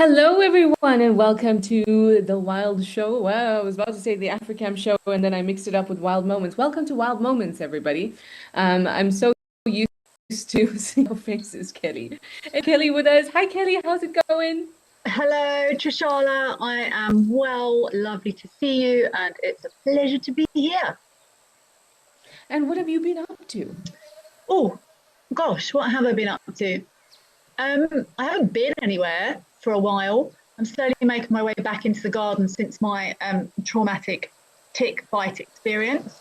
Hello, everyone, and welcome to the Wild Show. Wow, I was about to say the Africam show, and then I mixed it up with Wild Moments. Welcome to Wild Moments, everybody. I'm so used to seeing your faces, Kelly. And Kelly with us. Hi, Kelly. How's it going? Hello, Trishala. I am well. Lovely to see you, and it's a pleasure to be here. And what have you been up to? Oh, gosh, what have I been up to? I haven't been anywhere for a while. I'm slowly making my way back into the garden since my traumatic tick bite experience.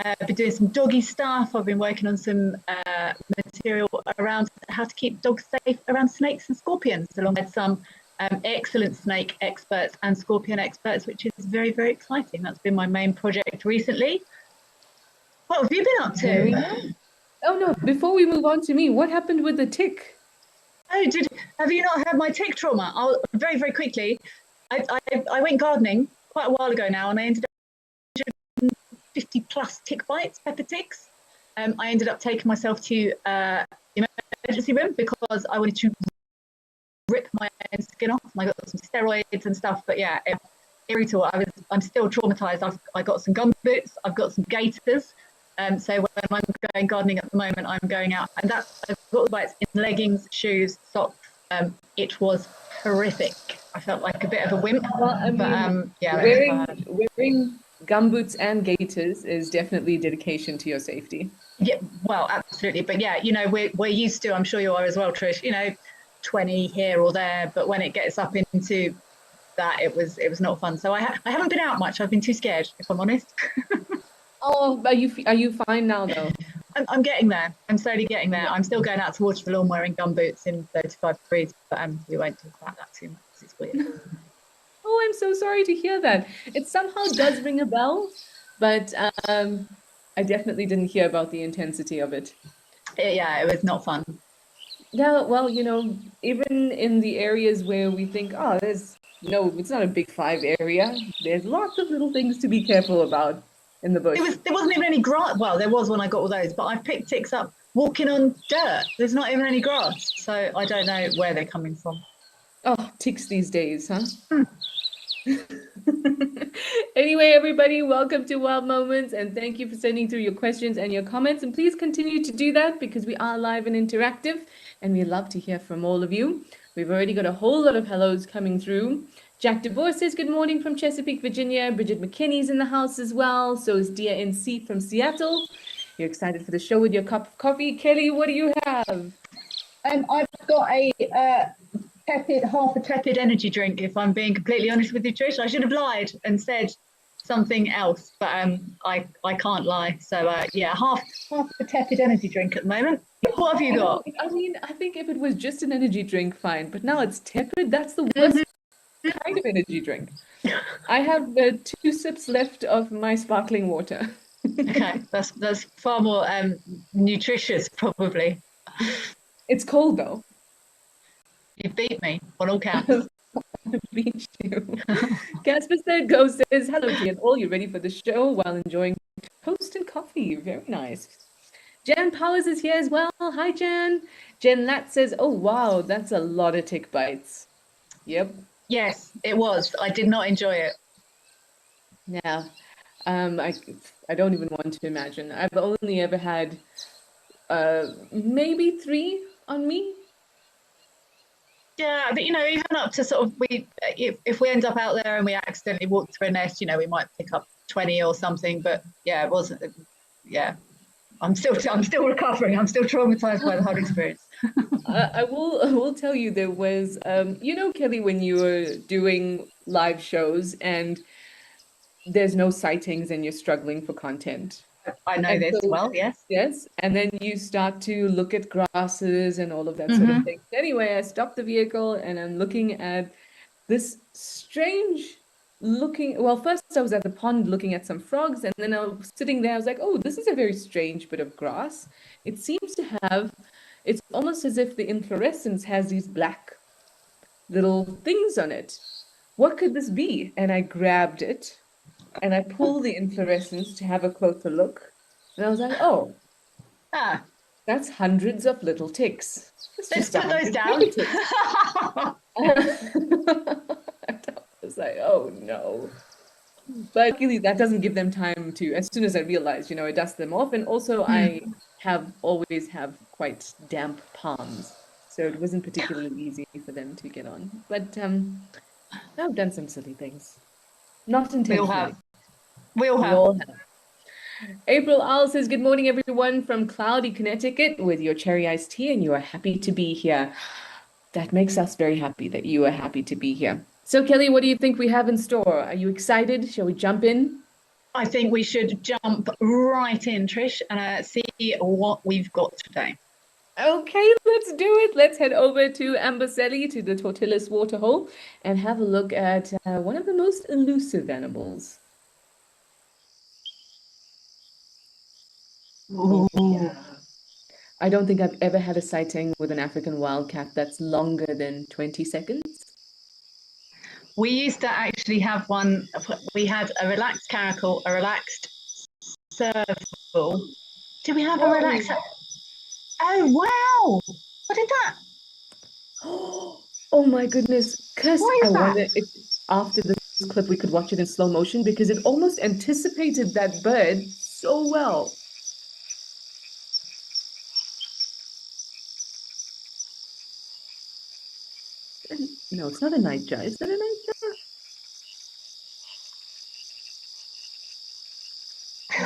I've been doing some doggy stuff. I've been working on some material around how to keep dogs safe around snakes and scorpions, alongside some excellent snake experts and scorpion experts, which is very, very exciting. That's been my main project recently. What have you been up to? Oh, no, before we move on to me, what happened with the tick? Oh, have you not had my tick trauma? I'll very, very quickly. I went gardening quite a while ago now, and I ended up 50 plus tick bites, pepper ticks. I ended up taking myself to emergency room because I wanted to rip my own skin off. And I got some steroids and stuff, but yeah, brutal. I'm still traumatized. I got some gum boots. I've got some gaiters. So when I'm going gardening at the moment, I'm going out, and I've got the bites in leggings, shoes, socks. It was horrific. I felt like a bit of a wimp. Well, I mean, but yeah, wearing Gumboots and gaiters is definitely dedication to your safety. Yeah, well, absolutely. But yeah, we're used to, I'm sure you are as well, Trish, 20 here or there. But when it gets up into that, it was not fun. So I haven't been out much. I've been too scared, if I'm honest. Oh, are you fine now though? I'm getting there. I'm slowly getting there. Yeah. I'm still going out to water the lawn wearing gumboots in 35 degrees, but we won't talk about that too much. It's weird. Oh, I'm so sorry to hear that. It somehow does ring a bell, but I definitely didn't hear about the intensity of it. Yeah, it was not fun. Yeah, well, even in the areas where we think, oh, it's not a big five area, there's lots of little things to be careful about in the bush. There wasn't even any grass. Well, there was when I got all those, but I picked ticks up walking on dirt. There's not even any grass, so I don't know where they're coming from. Oh, ticks these days, huh? Anyway, everybody, welcome to Wild Moments, and thank you for sending through your questions and your comments. And please continue to do that because we are live and interactive, and we love to hear from all of you. We've already got a whole lot of hellos coming through. Jack DeVore says, good morning from Chesapeake, Virginia. Bridget McKinney's in the house as well. So is Dia NC from Seattle. You're excited for the show with your cup of coffee. Kelly, what do you have? I've got a half a tepid energy drink, if I'm being completely honest with you, Trish. I should have lied and said something else, but I can't lie. So yeah, half a tepid energy drink at the moment. What have you got? I mean, I think if it was just an energy drink, fine. But now it's tepid. That's the worst kind of energy drink. I have 2 sips left of my sparkling water. Okay, that's far more nutritious, probably. It's cold though. You beat me on all counts. Beat you. Casper said, Go says, hello, Tia, and all you ready for the show while enjoying toast and coffee. Very nice. Jan Powers is here as well. Hi, Jan. Jen Lat says, oh, wow, that's a lot of tick bites. Yep. Yes, it was. I did not enjoy it. Yeah. I don't even want to imagine. I've only ever had maybe 3 on me. Yeah, but even up to sort of if we end up out there and we accidentally walk through a nest, we might pick up 20 or something. But yeah, it wasn't. Yeah, I'm still recovering. I'm still traumatized by the whole experience. I will tell you there was Kelly, when you were doing live shows and there's no sightings and you're struggling for content. I know this well, yes. Yes, and then you start to look at grasses and all of that sort of thing. Anyway, I stopped the vehicle and I'm looking at this strange looking, well, first I was at the pond looking at some frogs, and then I was sitting there, I was like, oh, this is a very strange bit of grass. It seems to have, it's almost as if the inflorescence has these black little things on it. What could this be? And I grabbed it and I pulled the inflorescence to have a closer look. And I was like, oh, that's hundreds of little ticks. Let's put those down. I was like, oh no. But luckily that doesn't give them time to, as soon as I realized, I dust them off. And also I always have quite damp palms. So it wasn't particularly easy for them to get on. But I've done some silly things. Not intentionally. We all have. April Owl says, good morning, everyone from cloudy Connecticut with your cherry iced tea, and you are happy to be here. That makes us very happy that you are happy to be here. So, Kelly, what do you think we have in store? Are you excited? Shall we jump in? I think we should jump right in, Trish, and see what we've got today. Okay, let's do it. Let's head over to Amboseli, to the Tortillas waterhole, and have a look at one of the most elusive animals. Ooh. Yeah. I don't think I've ever had a sighting with an African wildcat that's longer than 20 seconds. We used to actually have one. We had a relaxed caracal, a relaxed serval. Did we have a relaxed? Oh, wow. What is that? Oh my goodness. Kirst, I wonder if after this clip we could watch it in slow motion, because it almost anticipated that bird so well. No, it's not a nightjar. Is that a nightjar?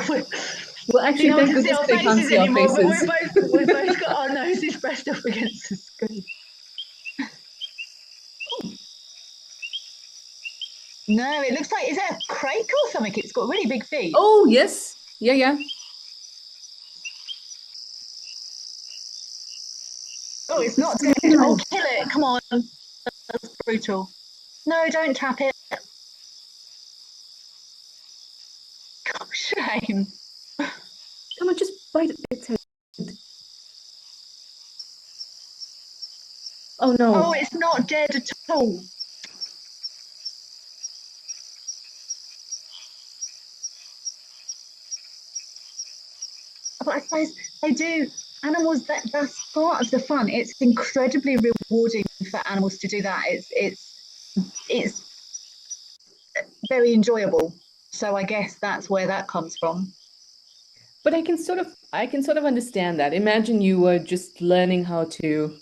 Well, You actually, know, I thank can see goodness our they can't faces see our anymore, but faces. we've both got our noses pressed up against the screen. No, it looks like, is it a crake or something? It's got really big feet. Oh, yes. Yeah, yeah. Oh, it's not dead. Oh, kill it. Come on. That's brutal. No, don't tap it. Oh, shame. Come on, just bite its head. Oh, Oh, no. it's not dead at all. But I suppose they do. Animals, that's part of the fun. It's incredibly rewarding for animals to do that. It's very enjoyable. So I guess that's where that comes from. But I can sort of understand that. Imagine you were just learning how to,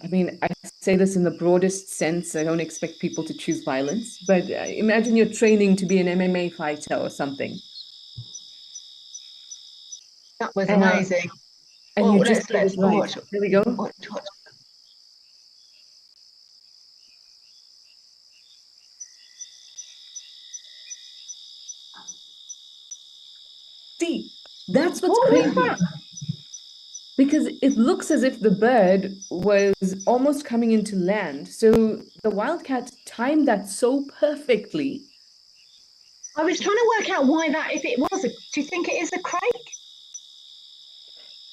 I mean, I say this in the broadest sense. I don't expect people to choose violence, but imagine you're training to be an MMA fighter or something. That was And amazing. and Well, you just get it let's right. watch, There we go. watch, watch. See, that's what's What was crazy. that? Because it looks as if the bird was almost coming into land. So the wildcat timed that so perfectly. I was trying to work out why that. If it was a, do you think it is a crake?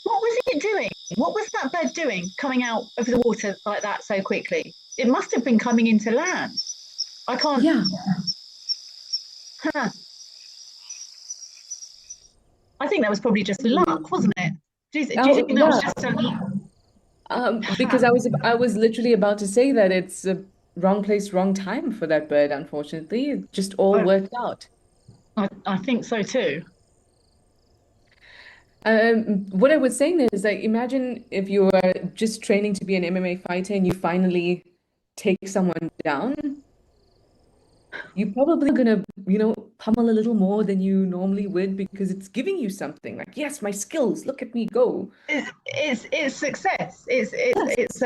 What was it doing? What was that bird doing, coming out of the water like that so quickly? It must have been coming into land. I can't. Yeah. Huh. I think that was probably just luck, Hmm. wasn't it? Do you Oh, think that was yeah. just a? Because I was literally about to say that it's a wrong place, wrong time for that bird, unfortunately. It just all I, worked out. I think so too. What I was saying is like imagine if you were just training to be an MMA fighter and you finally take someone down, you're probably gonna, pummel a little more than you normally would because it's giving you something. Like, yes, my skills, look at me go. It's success. Yes.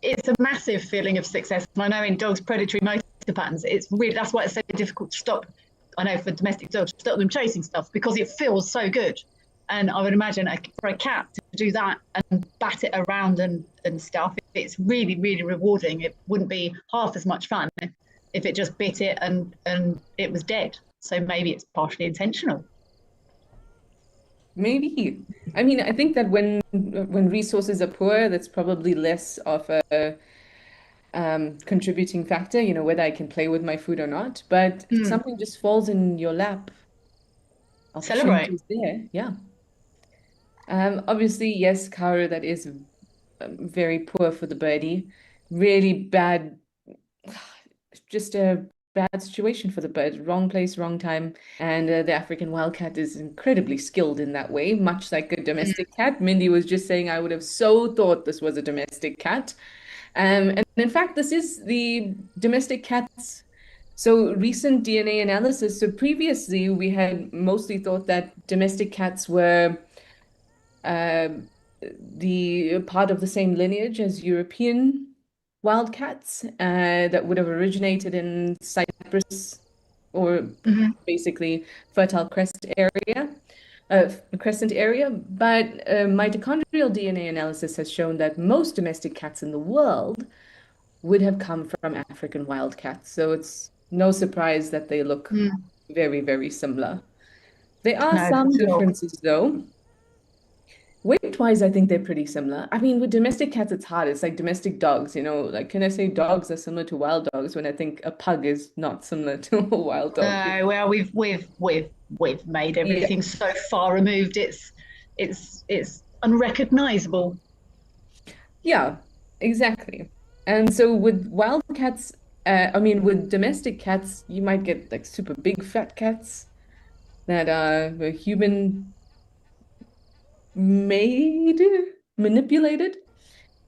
It's a massive feeling of success. And I know in dogs' predatory motor patterns, it's really that's why it's so difficult to stop. I know for domestic dogs, to stop them chasing stuff because it feels so good. And I would imagine for a cat to do that and bat it around and stuff, it's really, really rewarding. It wouldn't be half as much fun if it just bit it and it was dead. So maybe it's partially intentional. Maybe. I mean, I think that when resources are poor, that's probably less of a contributing factor, whether I can play with my food or not. But if Mm. something just falls in your lap, opportunity Celebrate. is there. Yeah. Obviously, yes, Karu, that is very poor for the birdie. Really bad, just a bad situation for the bird. Wrong place, wrong time. And the African wildcat is incredibly skilled in that way, much like a domestic cat. Mindy was just saying, I would have so thought this was a domestic cat. And in fact, this is the domestic cat's. So recent DNA analysis. So previously, we had mostly thought that domestic cats were um, the part of the same lineage as European wildcats that would have originated in Cyprus or Mm-hmm. basically Fertile Crescent area. But mitochondrial DNA analysis has shown that most domestic cats in the world would have come from African wildcats. So it's no surprise that they look Mm. very, very similar. There are No, for some sure. differences though. Weight-wise, I think they're pretty similar. I mean, with domestic cats, it's hard. It's like domestic dogs, Like, can I say dogs are similar to wild dogs when I think a pug is not similar to a wild dog? No, well, we've made Yeah, everything so far removed. It's unrecognizable. yeah, exactly. And so with wild cats, I mean, with domestic cats, you might get like super big fat cats that are human made, manipulated.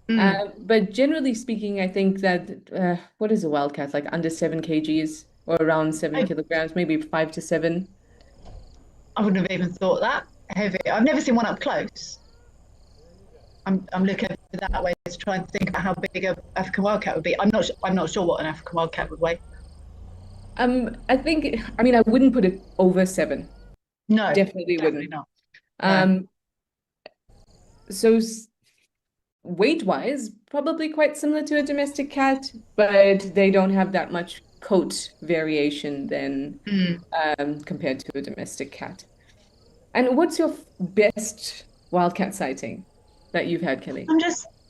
Mm. But generally speaking, I think that what is a wildcat? Like under 7 kgs or around seven I, kilograms, maybe 5 to 7. I wouldn't have even thought that heavy. I've never seen one up close. I'm looking at it that way to try and think about how big a African wildcat would be. I'm not sure what an African wildcat would weigh. I mean, I wouldn't put it over 7. No, Definitely definitely wouldn't. not. No. Um, so weight-wise, probably quite similar to a domestic cat, but they don't have that much coat variation than Mm. compared to a domestic cat. And what's your best wildcat sighting that you've had, Kelly?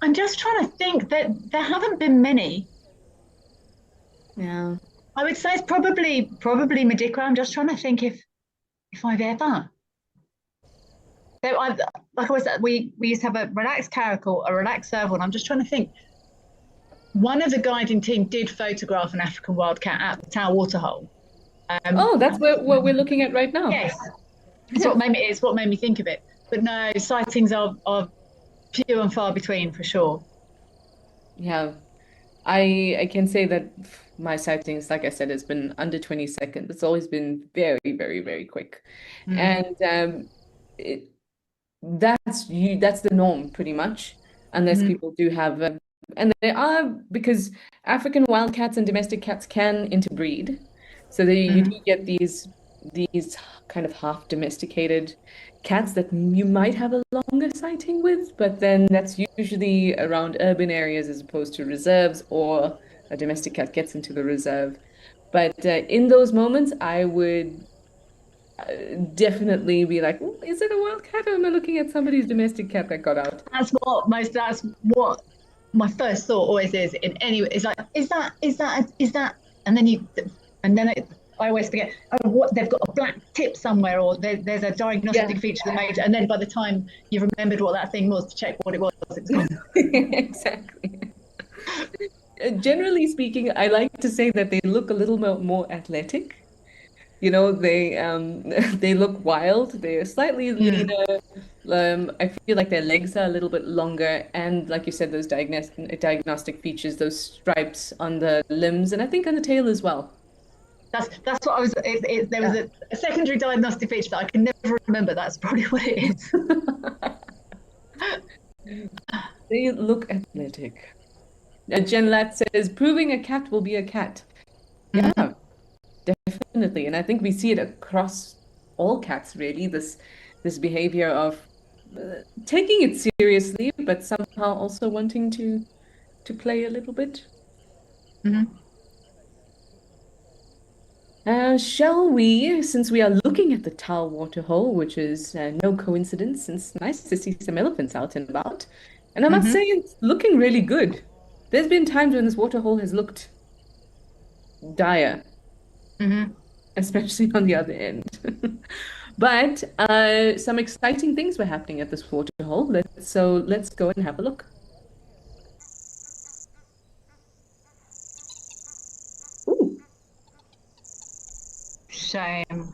I'm just trying to think that there haven't been many. Yeah. I would say it's probably Medicra. I'm just trying to think if I've ever. There, I, like I was, we used to have a relaxed caracal, a relaxed serval, and I'm just trying to think. One of the guiding team did photograph an African wildcat at the Tower Waterhole. Oh, that's what we're looking at right now. Yes, it's what made me think of it. But no, sightings are few and far between for sure. Yeah. I can say that my sightings, like I said, has been under 20 seconds. It's always been very, very, very quick. Mm. And it, that's the norm pretty much, unless Mm. people do have and they are because African wildcats and domestic cats can interbreed. So you do Mm. get these kind of half domesticated cats that you might have a longer sighting with, but then that's usually around urban areas as opposed to reserves, or a domestic cat gets into the reserve. But in those moments, I would definitely be like, "Ooh, is it a wild cat or am I looking at somebody's domestic cat that got out?" That's what my first thought always is in any is like is that and then I always forget, oh, what they've got a black tip somewhere, or there's a Yeah, diagnostic feature that made, and then by the time you've remembered what that thing was to check what it was gone. exactly. Generally speaking, I like to say that they look a little more athletic. You know, they they look wild. They're slightly Mm. leaner. I feel like their legs are a little bit longer, and like you said, those diagnostic features, those stripes on the limbs, and I think on the tail as well. That's what I was. There was Yeah. a secondary diagnostic feature that I can never remember. That's probably what it is. They look athletic. Jen Lat says, proving a cat will be a cat. Mm. Yeah, definitely. And I think we see it across all cats, really, this behavior of taking it seriously, but somehow also wanting to play a little bit. Mm. Shall we, since we are looking at the Tau waterhole, which is no coincidence, since nice to see some elephants out and about. And I must say, Mm-hmm. it's looking really good. There's been times when this waterhole has looked dire, Mm-hmm. especially on the other end. But some exciting things were happening at this waterhole. Let's go and have a look. Ooh, Shame.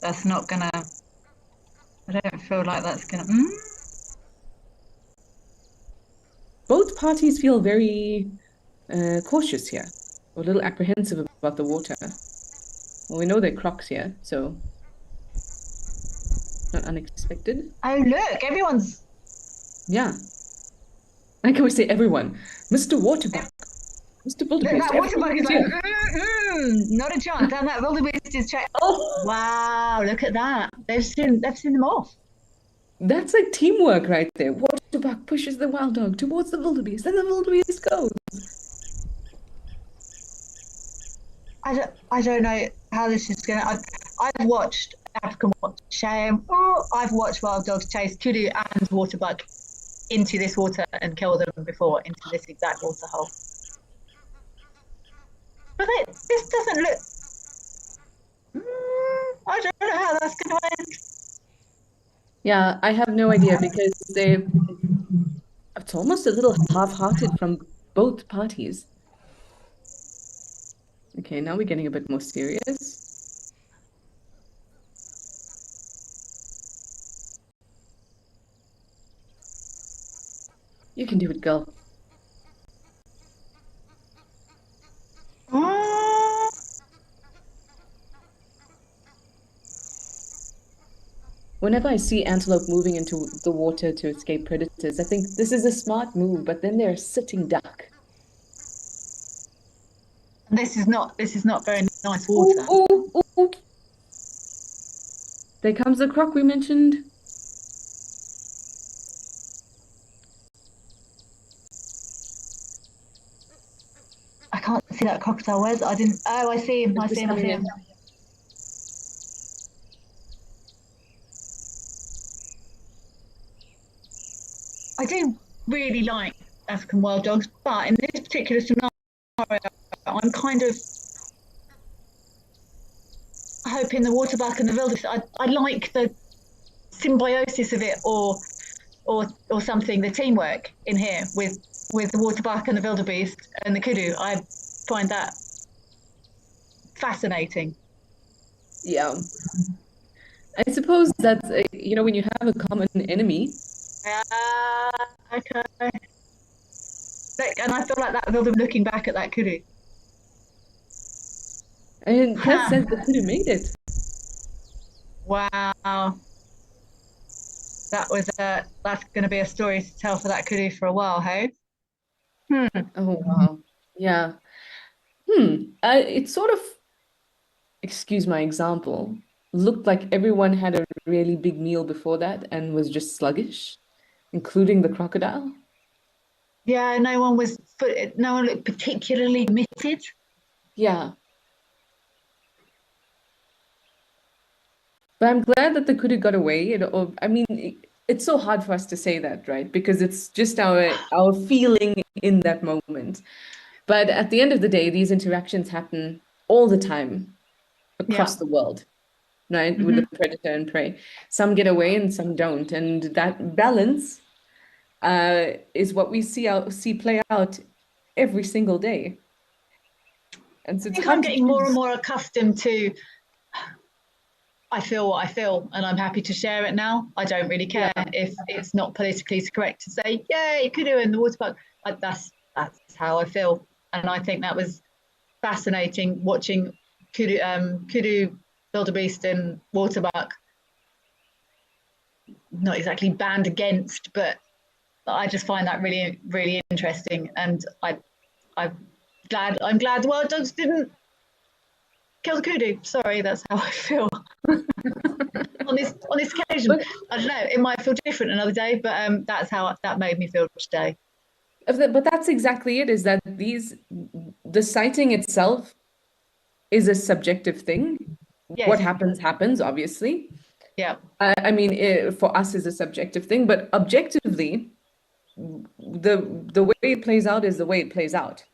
That's not gonna. I don't feel like that's gonna. both parties feel very cautious here, or a little apprehensive about the water. Well, we know they're crocs here, so not unexpected. Oh look, everyone's. Yeah. I can always say everyone. Mr. Waterbuck, Mr. Look, Wildebeest, that water bug everyone is is like, here. not a chance. And that wildebeest is check. Oh, Wow, look at that. They've seen them off. that's like teamwork right there. Waterbuck pushes the wild dog towards the wildebeest, and the wildebeest goes. I don't know how this is gonna. I've watched African Shame. Oh, I've watched wild dogs chase kudu and water bug into this water and kill them before into this exact water hole. But this doesn't look. I don't know how that's going to end. Yeah, I have no idea because it's almost a little half-hearted from both parties. Okay, now we're getting a bit more serious. You can do it, girl. Whenever I see antelope moving into the water to escape predators, I think this is a smart move, but then they're a sitting duck. This is not very nice Ooh, water. ooh, ooh. There comes the croc we mentioned. I can't see that crocodile. Where's I didn't. Oh, I see him. It's I see just him. I coming see in. him. I do really like African wild dogs, but in this particular scenario, I'm kind of hoping the waterbuck and the wildebeest. I like the symbiosis of it, or something. The teamwork in here with the waterbuck and the wildebeest and the kudu. I find that fascinating. Yeah. I suppose that's, when you have a common enemy, Okay. And I feel like that wildebeest looking back at that kudu. and Tess says they could have made it. Wow. That's going to be a story to tell for that kudu for a while, hey? Hmm. Oh, wow. Yeah. It sort of, excuse my example, looked like everyone had a really big meal before that and was just sluggish, including the crocodile. Yeah, no one looked particularly committed. Yeah. But I'm glad that the could have got away. I mean, it's so hard for us to say that, right? Because it's just our feeling in that moment. But at the end of the day, these interactions happen all the time Yeah. across the world, right? With the Hmm. predator and prey. Some get away and some don't. And that balance is what we see play out every single day. And so I it's think I'm hard to getting more and choose. more accustomed to I feel what I feel and I'm happy to share it now. I don't really care Yeah. if it's not politically correct to say, yay, kudu in the water park. That's how I feel. And I think that was fascinating watching kudu wildebeest and waterbuck not exactly banned against, but I just find that really, really interesting. And I'm glad the wild dogs didn't kill the kudu. Sorry, that's how I feel on this occasion. But I don't know. It might feel different another day, but that's how that made me feel today. but that's exactly it, is that the sighting itself is a subjective thing. What Yes. happens, happens, obviously. Yeah. I mean, for us is a subjective thing, but objectively, the way it plays out is the way it plays out.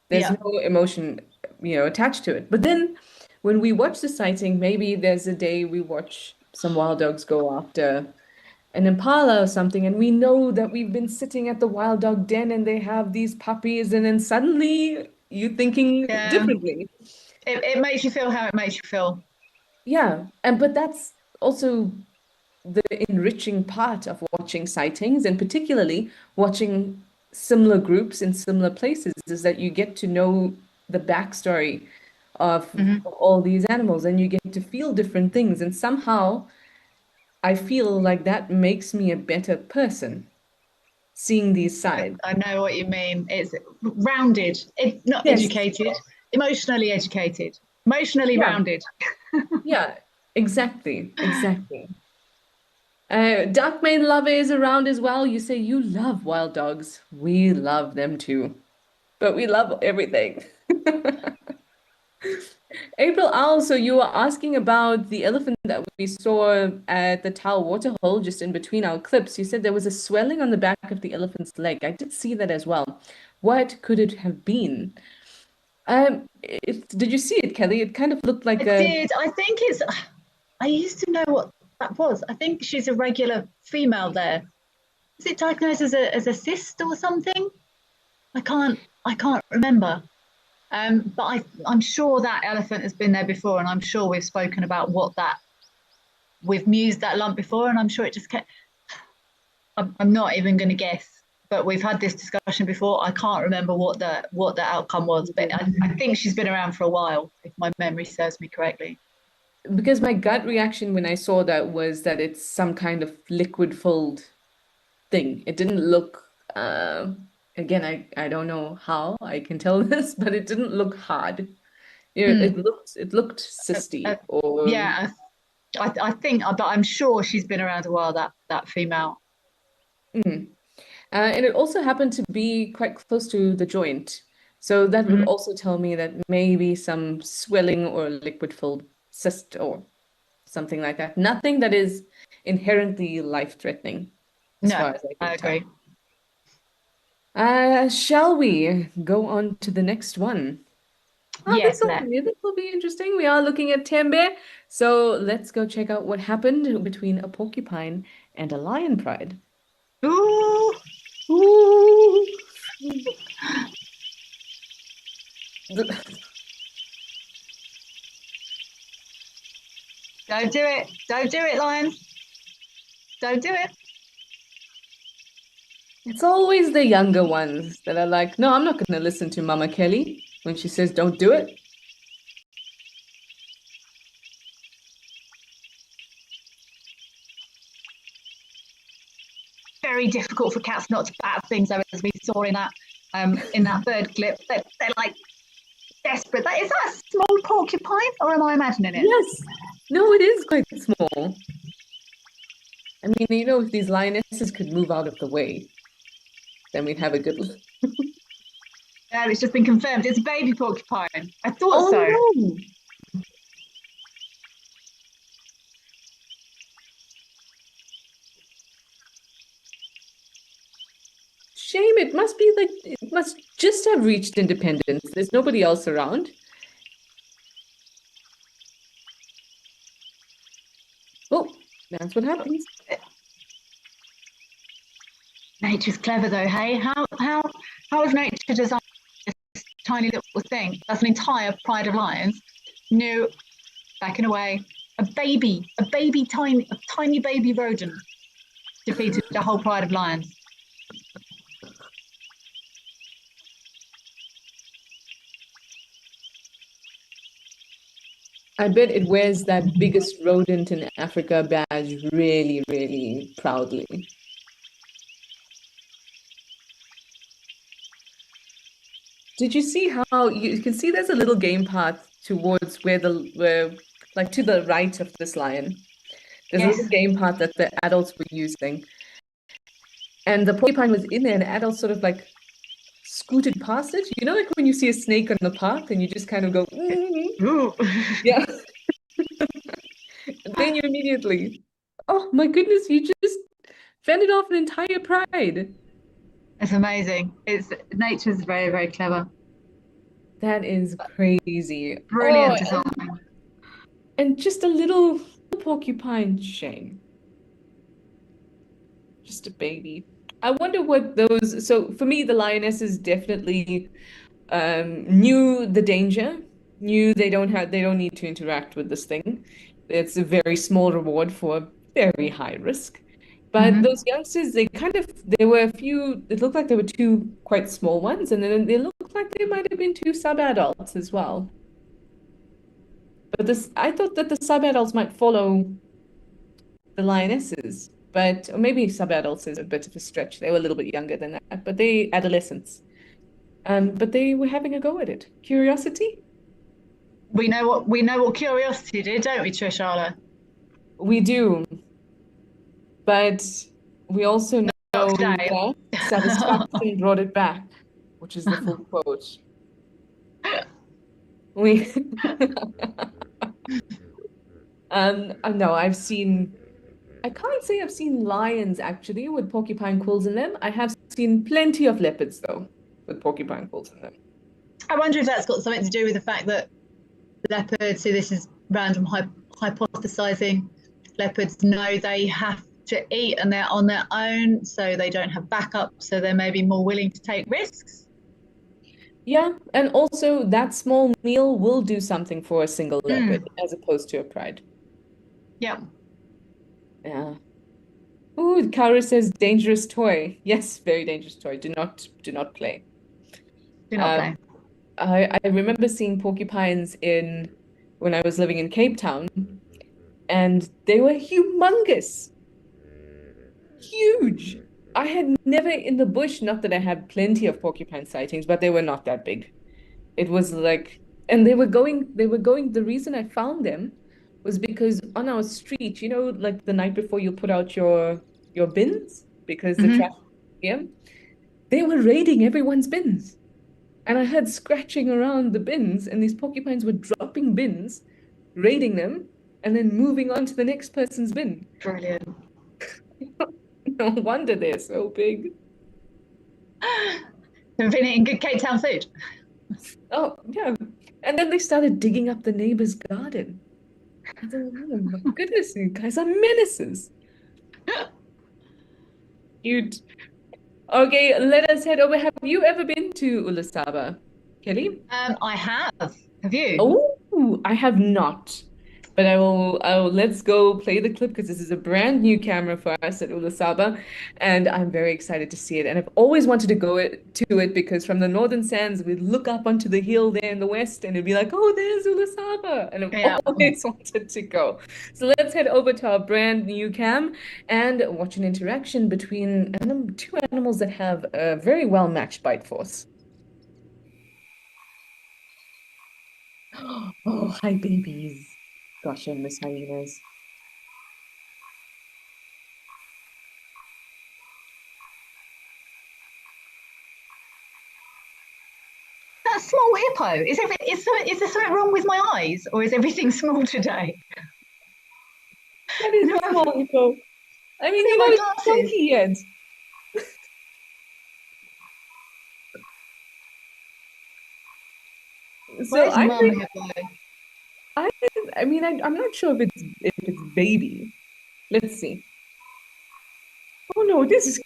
There's Yeah. no emotion, attached to it. But then when we watch the sighting, maybe there's a day we watch some wild dogs go after an impala or something, and we know that we've been sitting at the wild dog den and they have these puppies, and then suddenly you're thinking Yeah. differently. It makes you feel how it makes you feel. Yeah, but that's also the enriching part of watching sightings, and particularly watching similar groups in similar places, is that you get to know the backstory Hmm. of all these animals, and you get to feel different things. And somehow I feel like that makes me a better person, seeing these sides. I know what you mean. It's rounded. It's not Yes. educated, emotionally educated, emotionally Yeah. rounded. Yeah. Exactly. Exactly. Darkmane Lover is around as well. You say you love wild dogs. We love them too, but we love everything. April Owl, so you were asking about the elephant that we saw at the Tau waterhole just in between our clips. You said there was a swelling on the back of the elephant's leg. I did see that as well. What could it have been? Did you see it, Kelly? It kind of looked I like a, did. I think it's. I used to know what that was. I think she's a regular female there. Is it diagnosed as a cyst or something? I can't remember. But I'm sure that elephant has been there before, and I'm sure we've spoken about we've mused that lump before, and I'm sure it just kept. I'm not even going to guess, but we've had this discussion before. I can't remember what the outcome was, but I think she's been around for a while, if my memory serves me correctly. because my gut reaction when I saw that was that it's some kind of liquid filled thing. It didn't look, again, I don't know how I can tell this, but it didn't look hard. Mm. It looked Uh, cysty or yeah, I think, but I'm sure she's been around a while. That female. mm. And it also happened to be quite close to the joint. So that would Mhm. also tell me that maybe some swelling or liquid filled cyst or something like that. Nothing that is inherently life-threatening, as No, far as I I can tell. agree. Shall we go on to the next one? Oh, Yes, let. this will be interesting. We are looking at Tembe. So let's go check out what happened between a porcupine and a lion pride. Ooh, Ooh. don't do it! Don't do it, lions! Don't do it! It's always the younger ones that are like, no, I'm not going to listen to Mama Kelly when she says don't do it. Very difficult for cats not to bat things, though, as we saw in that bird clip. They're like desperate. Is that a small porcupine, or am I imagining it? Yes. No, it is quite small. I mean, if these lionesses could move out of the way, then we'd have a good look. No, it's just been confirmed. It's a baby porcupine. I thought Oh so. no. Shame. It must just have reached independence. There's nobody else around. Oh, that's what happens. Nature's clever, though. Hey, how has nature designed this tiny little thing? That's an entire pride of lions. No, backing away. A tiny baby rodent defeated the whole pride of lions. I bet it wears that biggest rodent in Africa badge really, really proudly. Did you see how you can see there's a little game path towards where like to the right of this lion. There's a little Yes. game path that the adults were using. And the porcupine was in there and the adults sort of like scooted past it. You know, like when you see a snake on the path and you just kind of go, Ooh. yeah. And then you immediately, oh my goodness, you just fended off an entire pride. It's amazing. It's nature's very, very clever. That is crazy. Oh, Brilliant design. and just a little porcupine. Shame. Just a baby. I wonder what those. So for me, the lionesses definitely knew the danger, knew they don't need to interact with this thing. It's a very small reward for a very high risk. But Hmm. those youngsters, there were a few, it looked like there were two quite small ones, and then they looked like they might have been two sub-adults as well. But I thought that the sub-adults might follow the lionesses, or maybe sub-adults is a bit of a stretch. They were a little bit younger than that, but they adolescents. But they were having a go at it. Curiosity? We know what curiosity did, don't we, Trish? We do, but we also Not know today. that satisfaction brought it back, which is the full quote. We no, I can't say I've seen lions actually with porcupine quills in them. I have seen plenty of leopards though with porcupine quills in them. I wonder if that's got something to do with the fact that leopards, so this is random hypothesizing, leopards know they have to eat and they're on their own, so they don't have backup, so they're maybe more willing to take risks. Yeah, and also that small meal will do something for a single leopard Mm, as opposed to a pride. yeah, Yeah. Ooh, Kaoru says dangerous toy. Yes, very dangerous toy. Do not play. do not Um, play. I remember seeing porcupines in when I was living in Cape Town, and they were humongous, huge. I had never in the bush, not that I had plenty of porcupine sightings, but they were not that big. It was like, and the reason I found them was because on our street, like the night before you put out your bins because the trash, Hmm. yeah, they were raiding everyone's bins. And I heard scratching around the bins, and these porcupines were dropping bins, raiding them, and then moving on to the next person's bin. Brilliant. No wonder they're so big. Been eating good Cape Town food. Oh, yeah. And then they started digging up the neighbor's garden. I thought, oh my goodness, you guys are menaces. Cute. Okay, let us head over. Have you ever been to Ulasaba, Kelly? I have. Have you? Oh, I have not. But let's go play the clip because this is a brand new camera for us at Ulasaba, and I'm very excited to see it. And I've always wanted to go to it because from the northern sands, we'd look up onto the hill there in the west and it'd be like, oh, there's Ulasaba. And I've Yeah. always wanted to go. So let's head over to our brand new cam and watch an interaction between two animals that have a very well matched bite force. Oh, hi, babies. Gosh, I miss hyenas. That small hippo. Is there something wrong with my eyes, or is everything small today? That is No, a small hippo. I mean, look at my it's glasses. chunky yet. So Where's I mum think hippo? I I mean I'm not sure if it's baby. Let's see. Oh no, this is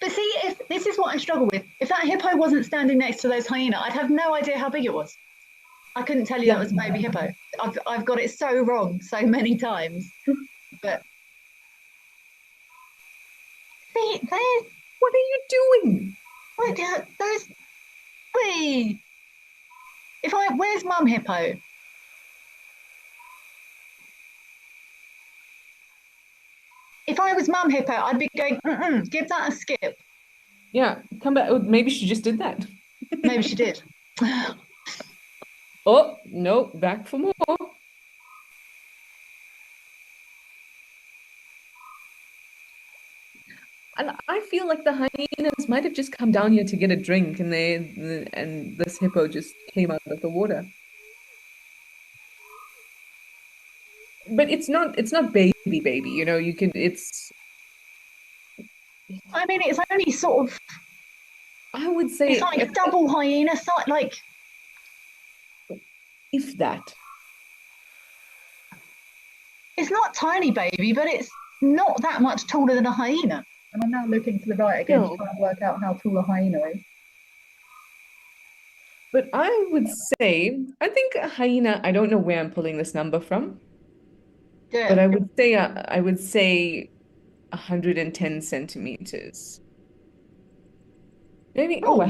But see, if this is what I struggle with. If that hippo wasn't standing next to those hyena, I'd have no idea how big it was. I couldn't tell you that yeah. was a baby hippo. I've got it so wrong so many times. But see, there's What are you doing? wait, those. Wait, where's mum hippo? If I was mum hippo, I'd be going, give that a skip. Yeah, come back. Oh, maybe she just did that. Maybe she did. Oh, no, back for more. And I feel like the hyenas might have just come down here to get a drink and this hippo just came out of the water. But it's not baby, you can it's I mean, it's only sort of. I would It's say like double hyena size. Like if that. it's not tiny baby, but it's not that much taller than a hyena. And I'm now looking to the right again to No. try and work out how tall a hyena is. But I would say I think a hyena, I don't know where I'm pulling this number from, but Yeah. I would say 110 centimeters. Maybe oh Oh,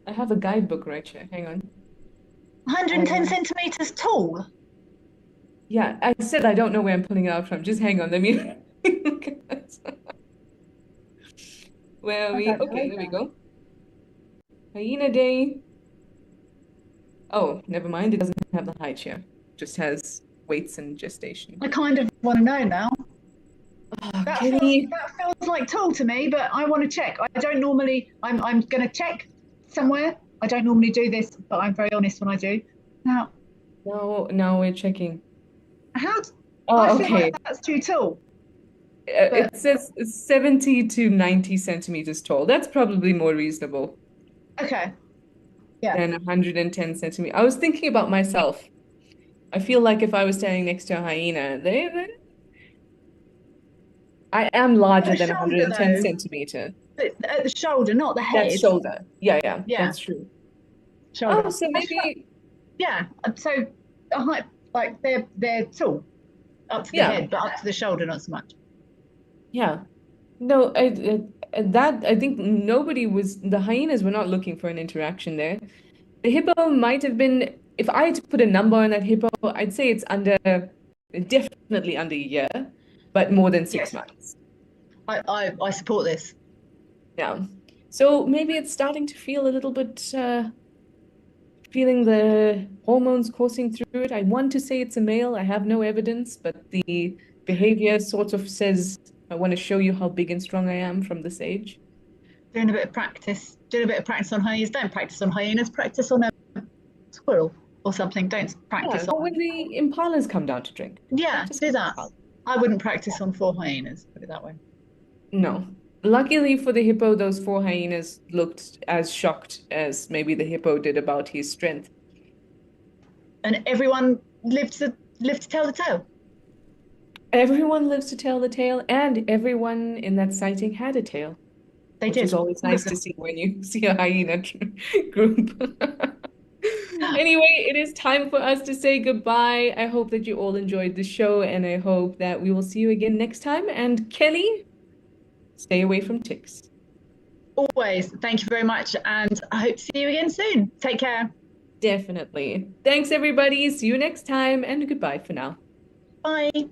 I have a guidebook right here. Hang on. 110 Um, centimeters tall. yeah, I said I don't know where I'm pulling it out from. Just hang on, let me look at this. Where are I we? don't Okay, know there we that. go. Hyena day. Oh, never mind. It doesn't have the height here. Just has weights and gestation. I kind of want to know now. Oh, Kitty. That feels like tall to me, but I want to check. I don't normally. I'm going to check somewhere. I don't normally do this, but I'm very honest when I do. Now, No, now we're checking. how? I Oh, feel like okay. that's too tall. But It says 70 to 90 centimeters tall. That's probably more reasonable okay, yeah. than 110 centimeters. I was thinking about myself. I feel like if I was standing next to a hyena, I am At larger the than shoulder 110 though, centimeter. at the shoulder, not the That's head. shoulder. Yeah, yeah, Yeah, that's true. Oh, shoulder. so maybe, Yeah. So the height, like they're tall up to the yeah, head, but up to the shoulder, not so much. yeah. No, that I think the hyenas were not looking for an interaction there. The hippo might have been, if I had to put a number on that hippo, I'd say it's definitely under a year, but more than six Yes, months. I support this. Yeah. So maybe it's starting to feel a little bit, feeling the hormones coursing through it. I want to say it's a male. I have no evidence, but the behavior sort of says, I want to show you how big and strong I am from this age. Doing a bit of practice. Doing a bit of practice on hyenas. Don't practice on hyenas. Practice on a squirrel or something. Don't Yeah, practice or on. when the impalas come down to drink. Yeah, Practice do on that. impala. I wouldn't practice on 4 hyenas. Put it that way. No. Luckily for the hippo, those four hyenas looked as shocked as maybe the hippo did about his strength. And everyone lived to tell the tale. Everyone lives to tell the tale, and everyone in that sighting had a tail, They which is did. always All of nice to see when you see a hyena group. them. Anyway, it is time for us to say goodbye. I hope that you all enjoyed the show, and I hope that we will see you again next time. And Kelly, stay away from ticks. Always. Thank you very much. And I hope to see you again soon. Take care. Definitely. Thanks, everybody. See you next time, and goodbye for now. Bye.